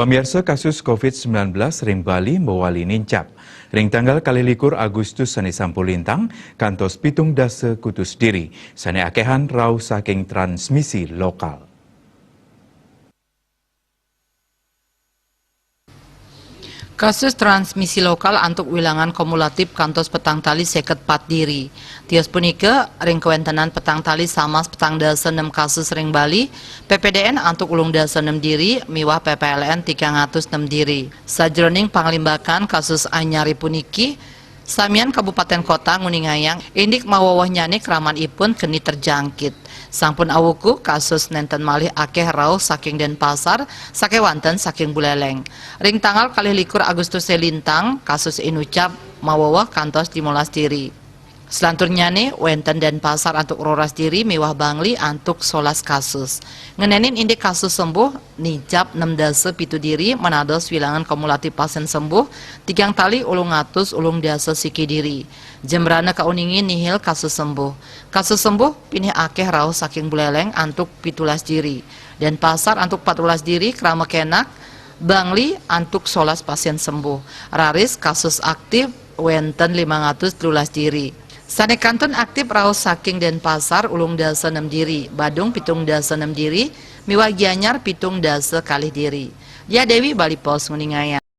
Pemirsa kasus COVID-19 ring Bali mewali nincap. Ring tanggal 21 Agustus sani sampulintang kantos pitung dasa kutus diri. Sani akehan rau saking transmisi lokal. Kasus transmisi lokal antuk wilangan kumulatif kantos petang tali seket 4 diri. Tios punika ring kewentenan petang tali samas petang dasa 6 kasus ring Bali, PPDN antuk ulung dasa 6 diri, miwah PPLN 306 diri. Sajroning panglimbakan kasus anyari puniki, samian Kabupaten Kota Nguningayang indik mawawah nyani keraman ipun keni terjangkit. Sampun awuku kasus nenten malih akeh rauh saking Denpasar, sakewanten saking Buleleng. Ring tanggal 21 Agustus selintang kasus inucap mawawah kantos 15 diri. Selanturnya nih, wenten Denpasar antuk roras diri, miwah Bangli antuk 11 kasus. Ngenenin indik kasus sembuh, nicap 6 dasa pitu diri, menados wilangan kumulatif pasien sembuh, 3 tali ulung atus ulung dasa siki diri. Jembrana kauningin nihil kasus sembuh. Kasus sembuh, pinih akeh rauh saking Buleleng antuk 17 diri. Denpasar antuk 14 diri, Krama Kenak, Bangli antuk 11 pasien sembuh. Raris kasus aktif, wenten 513 diri. Sane kanton aktif rauh saking Denpasar ulung dasa 6 diri, Badung pitung dasa 6 diri, miwah Gianyar pitung dasa kalih diri. Ya Dewi Bali Pos Nguningaya.